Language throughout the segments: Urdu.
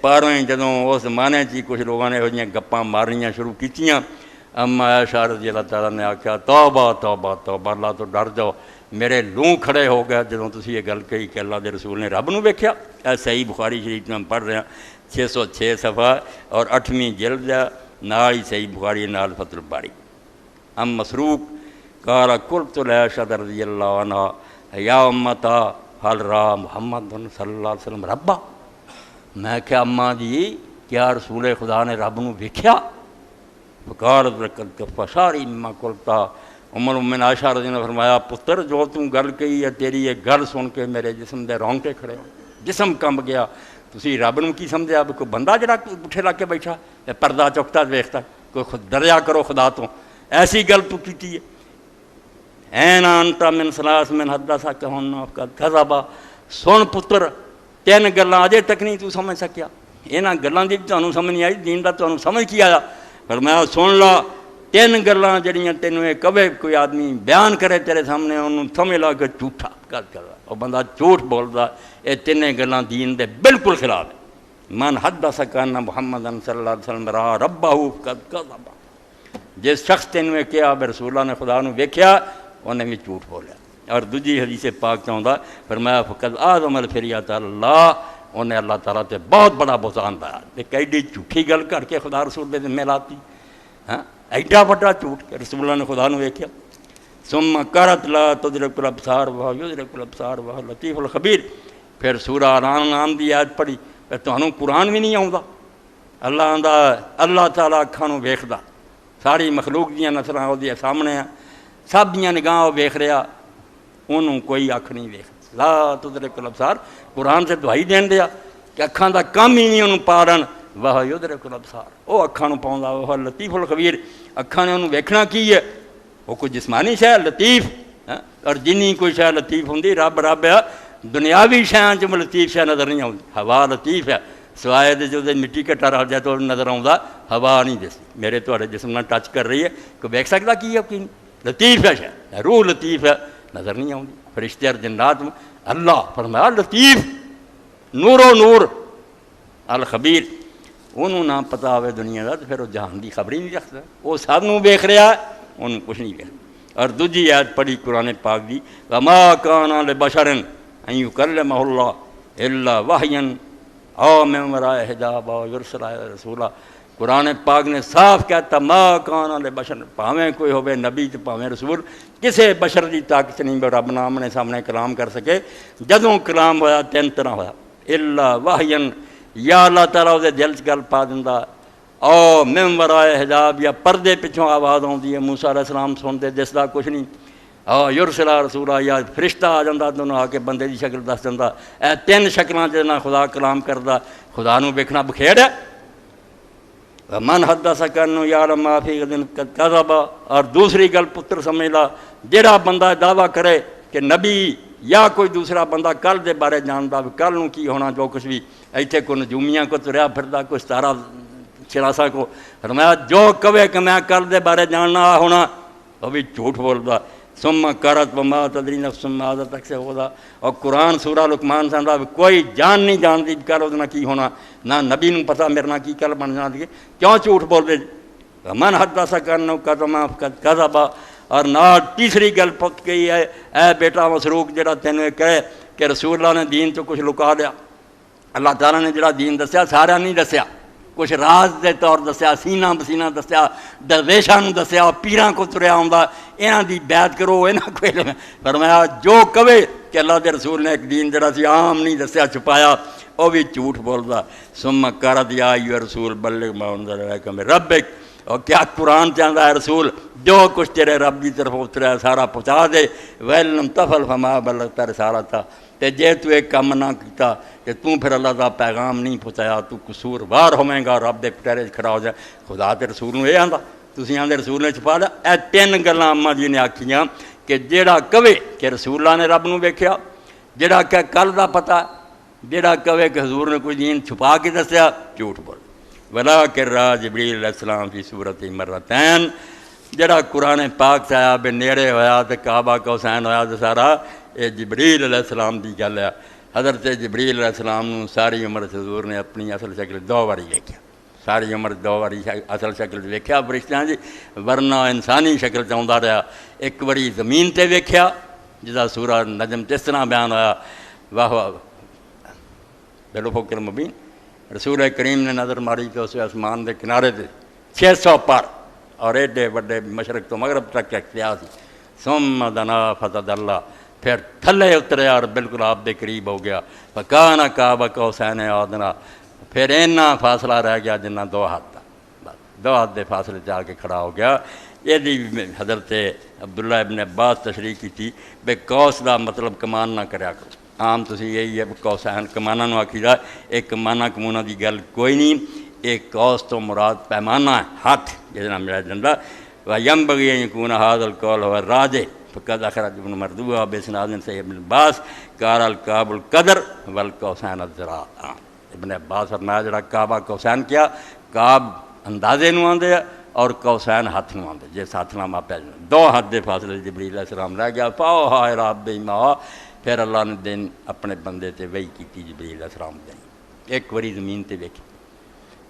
پارویں جدوں اس زمانے چی کچھ لوگوں نے یہ گپاں مارنیاں شروع کیتیاں، اما عائشہ رضی اللہ تعالیٰ نے آکھیا توبہ توبہ توبہ، اللہ تو ڈر جاؤ۔ میرے لوں کھڑے ہو گئے جدوں تسی یہ گل کہی کہ اللہ دے رسول نے رب نو ویکھیا۔ اے صحیح بخاری شریف میں پڑھ رہے ہیں 606 صفحہ اور 8ویں جلد ہے، نال ہی صحیح بخاری نال فتح الباری۔ ام مسروق قال قلت لعائشہ رضی اللہ عنہ یا امتا حل را محمد صلی اللہ علیہ وسلم ربا، میں کہا اماں جی کیا رسول خدا نے رب نو ویکھیا؟ فقالت لقد کف شعری مما قلتا، ام المؤمنین عائشہ رضی اللہ عنہ نے فرمایا پتر جو تم گل کہی ہے تیری یہ گل سن کے میرے جسم دے رونگٹے کھڑے ہو، جسم کمب گیا۔ تسی رب نو کی سمجھا بھی کوئی بندہ جڑا اٹھے لا کے بیٹھا پردہ چکتا ویکھتا، کوئی خود ڈریا کرو خدا تو، ایسی گل تو کیتی ہے۔ این انت من ثلاث من حدثک ہن فقد کذبا، سن پتر تین گلاں اجے تک نہیں تو سمجھ سکیا، انہاں گلاں دی تانوں سمجھ نہیں آئی، دین دا تانوں سمجھ کی آیا؟ فرمایا سن لا تین گلاں جڑیاں تینوں یہ کبے کوئی آدمی بیان کرے تیرے سامنے انہوں سمجھ لا کہ جھوٹا گل کر رہا، اور بندہ جھوٹ بولدا، یہ تینیں گلاں دین دے بالکل خلاف ہے۔ من حدثک ان محمد صلی اللہ علیہ وسلم را ربہ فقد کذب، جس شخص تینوں یہ کہا بے رسول اللہ نے خدا نو ویکھیا انہیں بھی جھوٹ بولیا۔ اور دوجی حدیث پاک چاہتا فرمایا فقد اعظم الفریۃ اللہ، انہیں اللہ تعالیٰ تے بہت بڑا بہتان پایا، ایک ایڈی جھوٹھی گل کر کے خدا رسول دے ذمہ لاتی، ہاں ایڈا بڑا جھوٹ کہ رسول اللہ نے خدا نو ویکھیا۔ ثم قرأت لا تدرک الابصار وهو یدرک الابصار وهو اللطیف الخبیر، پھر سورہ انعام دی آیت پڑھی، پھر تمہیں قرآن بھی نہیں آؤں، اللہ آندا اللہ تعالیٰ اکھاں نو ویکھدا، ساری مخلوق دیاں نسلاں وہ دے سامنے ہیں، سب دیاں نگاہ ویکھ رہا، انہوں کوئی اکھ نہیں ویکھ۔ لا تدرک الابصار قرآن سے دعائی دین دیا کہ اکھاں دا کام ہی نہیں انہوں پارن، وہ یدرک الابصار وہ اکھاں نو پاؤندا، وہ لطیف الخبیر، اکھاں نے انہوں ویکھنا کی ہے، وہ کوئی جسمانی شے لطیف، اور جنی کوئی شے لطیف ہوندی رب رب ہے، دنیاوی شیاں چ لطیف شے نظر نہیں آؤندی، ہوا لطیف ہے سوائے دے جو مٹی کٹا رہ جائے تو نظر آؤندا، ہوا نہیں دستی، میرے تہاڈے جسم نال ٹچ کر رہی ہے، کوئی ویکھ سکدا کی ہے کوئی لطیف ہے شے، روح لطیف ہے نظر نہیں آؤندی، فرشتے اور جنات اللہ فرمایا لطیف نور و نور الخبیر، انہوں نہ پتہ ہوئے دنیا دا تو پھر وہ جہان دی خبر ہی نہیں رکھتا، وہ سب نو ویکھ رہا ہے انہوں کچھ نہیں ویکھ۔ اور دوجی آیت پڑھی قرآن پاک دی وما کان لبشر ان یکلمہ اللہ الا وحیا او من وراء حجاب او یرسل رسولا، قرآن پاک نے صاف کہتا ما کان لبشر، پاویں کوئی ہوئے نبی تو پاویں رسول، کسے بشر دی طاقت نہیں بے رب نام نے سامنے کلام کر سکے، جدوں کلام ہویا تین طرح ہویا، الا وحیا یا اللہ تعالیٰ دے دل چ گل پا دیندا، او من ورائے حجاب یا پردے پچھوں آواز آتی ہے، موسیٰ علیہ السلام سنتے دسدا کچھ نہیں، او یرسلا رسولا یا فرشتہ آ جاتا دونوں آ کے بندے دی شکل دس دینا، اے تین شکلاں جہاں خدا کلام کردا، خدا نو ویکھنا بکھیڑ ہے۔ من حدثک انہ یعلم ما فی غد قد کذب، اور دوسری گل پتر سمجھ لا، جہاں بندہ دعویٰ کرے کہ نبی یا کوئی دوسرا بندہ کل دے بارے جانتا بھی کل نو کی ہونا، جو کچھ بھی ایتھے کوئی نجومیاں کو تریا پھردا، کوئی ستارہ چراسا کو، فرمایا جو کہے کہ میں کل دے بارے جاننا ہونا وہ بھی جھوٹ بولدا۔ ثم قرأت وما تدری نفس ماذا تکسب غدا، اور قرآن سورہ لقمان سے آندا کوئی جان نہیں جانتی کل اس نہ کی ہونا، نہ نبی نو پتہ میرے نہ کی کل بن جاندی، کیوں جھوٹ بول دے؟ من حدثک انہ قد کذب، اور نہ تیسری گل پک گئی ہے، اے بیٹا مسروق جڑا تینوں کہے کہ رسول اللہ نے دین تو کچھ لکا لیا، اللہ تعالیٰ نے جڑا دین دسیا سارا نہیں دسیا، کچھ راز دے طور دسیا، سینہ بسینہ دسیا، درویشاں نو دسیا، پیراں کو تریا ہوندا، انہاں دی بیعت کرو، انہاں کو علم ہے۔ فرمایا جو کہے کہ اللہ دے رسول نے ایک دین جڑا سی عام نہیں دسیا چھپایا، وہ بھی جھوٹ بولدا۔ ثم قرأت یا ایھا الرسول بلغ ما انزل الیک من ربک، اور کیا قرآن چاہتا ہے رسول جو کچھ تیرے رب کی طرف اترا ہے سارا پہنچا دے، وَإِن لَمْ تَفْعَلْ فَمَا بَلَّغْتَ رِسَالَتَهُ، تے جے تو ایک کام نہ کیتا کہ تو پھر اللہ دا پیغام نہیں پہنچایا، تو قصوروار ہوئیں گا، رب دے پٹیرے کھڑا ہو جائے۔ خدا تے رسول نو یہ آندا، تسی آندے رسول نے چھپا لیا۔ اے تین گلاں اماں جی نے آکھیاں کہ جیڑا کہے کہ رسول اللہ نے رب نو ویکھیا، جیڑا کہ کل دا پتہ، جیڑا کہے کہ حضور نے کوئی دین چھپا کے دسیا، جھوٹ بول۔ وَلَٰكِن رَّأَىٰ جِبْرِیلُ علیہ السلام فی صورتِ مرتین، جڑا قرآن پاک سے آیا بے نیڑے ہویا تے کعبہ کا حسین ہویا تے سارا، یہ جبریل علیہ السلام دی گل ہے۔ حضرت جبریل علیہ السلام نو ساری عمر حضور نے اپنی اصل شکل 2 باری ویکھیا، ساری عمر 2 باری اصل شکل ویکھیا فرشتیاں جی، ورنہ انسانی شکل چاہتا رہا۔ ایک باری زمین تے ویکھیا جدا سورہ نجم اس طرح بیان ہویا، واہ بالافق المبین، رسول کریم نے نظر ماری تو اس آسمان دے کنارے تے 600 پر اور ایڈے وڈے مشرق تو مغرب تک اختیار سی، ثم دنا فتدلی، پھر تھلے اتریا اور بالکل آپ دے قریب ہو گیا، فکان قاب قوسین او ادنی، پھر اینا فاصلہ رہ گیا جنہ 2 ہاتھ، 2 ہاتھ دے فاصلے جا کے کھڑا ہو گیا۔ یہ حضرت عبداللہ ابن عباس تشریح کی تھی بے قوس دا مطلب کمان نہ کریا کرو، عام تسی یہی ہے قوسین کمانہ نو آکھی دا، ایک کمانہ کمونہ دی گل کوئی نہیں، ایک قوس تو مراد پیمانہ ہے، ہاتھ جس نام ملا جندہ، وَيَنبَغِي أَن يَكُونَ هَذَا الْقَوْلُ هُوَ الرَّاجِحُ فَقَدْ أَخْرَجَهُ ابن مردوہ بِإِسْنَادٍ صحیح ابن عباس قال القاب القدر والقوسین الذراع۔ ابن عباس فرمایا جڑا کعبہ قوسین کیا، کعب اندازے نو آندے اور قوسین ہاتھ نو آندے، جس ہاتھ نام آپ 2 ہاتھ دے فاصلے جبریل علیہ السلام رہ گیا، فَأَوْحَىٰ إِلَىٰ عَبْدِهِ مَا أَوْحَىٰ، پھر اللہ نے دن اپنے بندے تے وحی کیتی جبریل علیہ السلام دے، ایک وری زمین تے ویکھی،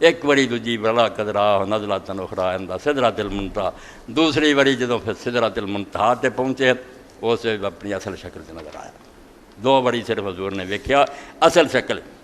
ایک وری دوجی بلا قدرا نزلۃ اخری عند سدرۃ المنتہی، دوسری وری جدوں پھر سدرۃ المنتہی تے پہنچے اس اپنی اصل شکل تے نظر آیا۔ 2 وری صرف حضور نے ویکھیا اصل شکل،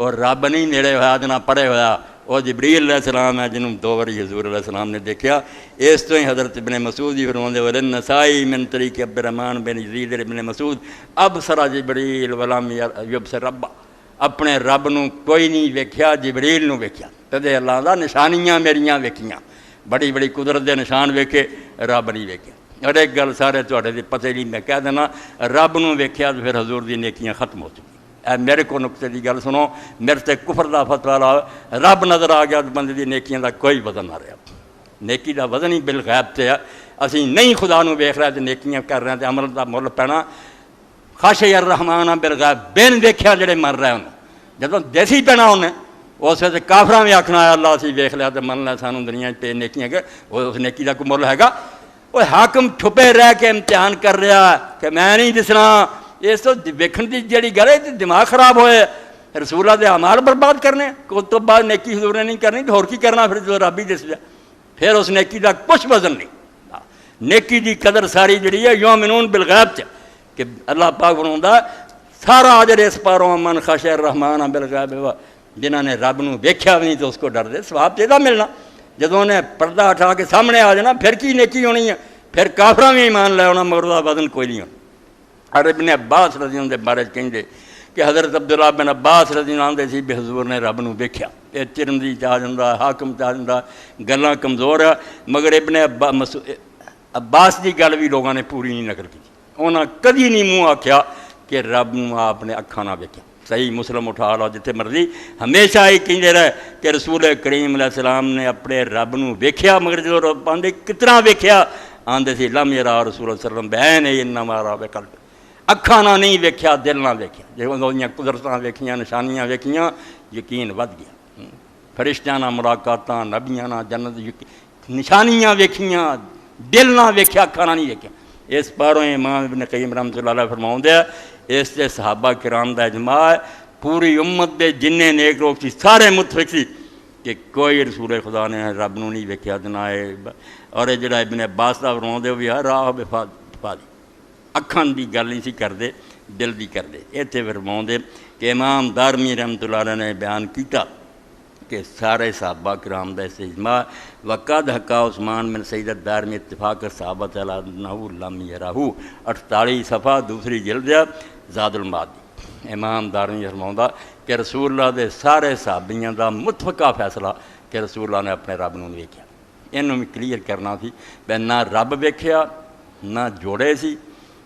اور رب نہیں نیڑے ہویا تے نہ پرے ہویا، وہ جبریل علیہ السلام ہے جنہوں 2 وری حضور علیہ السلام نے دیکھا۔ اس تو ہی حضرت ابن مسعود ہی فرماندے وَلِلنَّسَائِي مِن طریق عبد الرحمن بن یزید ابن مسعود ابصر جبریل ولم یبصر رب، اپنے رب نو کوئی نہیں ویکھیا، جبریل نو ویکھیا، تے اللہ دا نشانیاں میریاں ویکھیاں، بڑی بڑی قدرت دے نشان ویکھے، رب نہیں ویکھیا۔ اور ایک گل سارے تہاڈے دی پتہ نہیں، میں کہہ دینا رب نو ویکھیا تو پھر حضور دی نیکیاں ختم ہو چکی۔ اے میرے کو نقطے دی گل سنو، میرے تے کفر دا فتویٰ لا، رب نظر آ گیا تو بندے دی نیکیاں دا کوئی وزن نہ رہا، نیکی دا وزن ہی بالغیب تے ہے، اسی نہیں خدا نو ویکھ رہے تے نیکیاں کر رہے ہیں تے عمل دا مل پینا، خاشع الرحمن بالغیب، بین ویکھیا جڑے مر رہے ہیں، جدوں دیسی پینا انہیں اس وقت کافراں بھی آکھنا ہے اللہ اسی ویکھ لیا تے من لیا سانوں دنیا تے نیکیاں کہ اس نیکی دا کوئی مل ہے گا؟ وہ حاکم چھپے رہ کے امتحان کر رہا ہے کہ میں نہیں دسنا، اس تو ویکھن دی جڑی گل ہے دماغ خراب ہوئے، رسولہ دے اعمال برباد کرنے، اس تو بعد نیکی حضور نے نہیں کرنی تو اور کی کرنا، پھر جو رب ہی دس جائے، پھر اس نیکی دا کچھ وزن نہیں۔ نیکی دی قدر ساری جڑی ہے یؤمنون بالغیب چ، کہ اللہ پاک فرماوندا سارا اجر اس پاروں من خشع الرحمن بالغیب، جنہاں نے رب نو ویکھیا بھی نہیں تو اس کو ڈر دے، ثواب چاہیے ملنا، جدوں نے پردہ اٹھا کے سامنے آ جانا پھر کی نیکی ہونی ہے، پھر کافراں بھی ایمان لے آنا مگر دا وزن کوئی نہیں ہونا۔ اور ابن عباس رضی اللہ عنہ دے بارے کہندے کہ حضرت عبداللہ بن عباس رضی اللہ عنہ دے سی بھی حضور نے رب نو ویکھیا، یہ ترمذی چ آ جاندا، حاکم چ آ جاندا، گلاں کمزور ہے، مگر ابن عباس دی گل بھی لوگاں نے پوری نہیں نقل کی، انہاں کدی نہیں منہ آکھیا کہ رب نو آپ نے اکھاں نہ ویکھیا۔ صحیح مسلم اٹھا لو جتھے مرضی، ہمیشہ ہی کہندے رہے کہ رسول کریم علیہ السلام نے اپنے رب نو ویکھیا، مگر جو رب آندے کتنا ویکھیا، آندے سی لم یرا رسول اللہ صلی اللہ علیہ وسلم بعین انما را بقلب، اکھاں نہ نہیں ویکھیا، دل نہ ویکھیا، جب انہاں قدرتاں ویکھیاں، نشانیاں ویکھیاں، یقین ود گیا، فرشتیاں نہ ملاقاتاں، نبیاں نہ جنت، نشانیاں ویکھیاں، دل نہ ویکھیا، اکھاں نہ نہیں ویکھیا۔ اس پاروں امام ابن قیم رحمۃ اللہ علیہ فرماؤندے اس سے صحابہ کرام دا اجماع ہے، پوری امت دے جننے نیک لوگ سی سارے متفق سی کہ کوئی رسول خدا نے رب نو نہیں ویکھیا نہ، اور یہ جڑا ابن عباس دا فرماؤندے وہ ہر راہ بفادی، اکھاں دی گل نہیں سی کردے، دل دی کردے۔ ایتھے فرماؤندے کہ امام دارمی رحمۃ اللہ علیہ نے بیان کیتا کہ سارے صحابہ کرام دا اس اجماع، وقد حکا عثمان بن سعید الدارمی اتفاق صحابۃ علی انہ لم یرہ، 48 صفحہ دوسری جلد ہے زاد المعاد دی۔ امام دارمی فرماوندا کہ رسول اللہ دے سارے صحابیاں دا متفقہ فیصلہ کہ رسول اللہ نے اپنے رب نو ویکھیا، اینوں بھی کلیئر کرنا سی بے نہ رب ویکھیا، نہ جوڑے سی،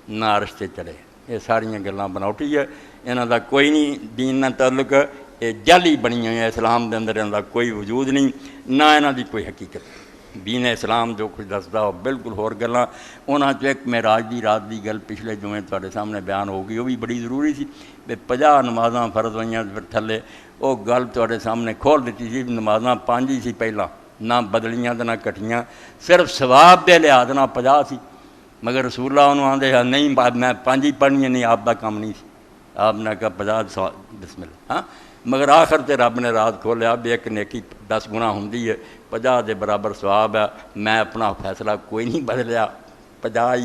نہ عرش تے چڑھے، یہ ساریاں گلاں بناوٹی ہے، انہاں دا کوئی نہیں دین نہ تعلق، یہ جعلی بنی ہوئی ہے، اسلام دے اندر انہاں دا کوئی وجود نہیں، نہ انہاں دی کوئی حقیقت۔ دین اسلام جو کچھ دسدا وہ بالکل ہور گلاں، انہاں چ ایک معراج دی رات دی گل پچھلے جمعے تواڈے سامنے بیان ہو گئی، وہ بھی بڑی ضروری سی، بے 50 نمازاں فرض ہوئیاں پھر تھلے وہ گل تواڈے سامنے کھول دتی سی، نمازاں 5 ہی سی پہلاں، نہ بدلیاں تے نہ کٹیاں، صرف ثواب دے لحاظ نال 50 سی، مگر رسول اللہ انہوں آدھے نہیں میں 5 ہی پڑھنی نہیں، آپ کا کام نہیں سی، آپ نے کہا 50 بسم اللہ. ہاں مگر آخر تے رب نے رات کھولیا بھی ایک نیکی 10 گنا ہوندی ہے، 50 دے برابر ثواب ہے. میں اپنا فیصلہ کوئی نہیں بدلیا، 50 ہی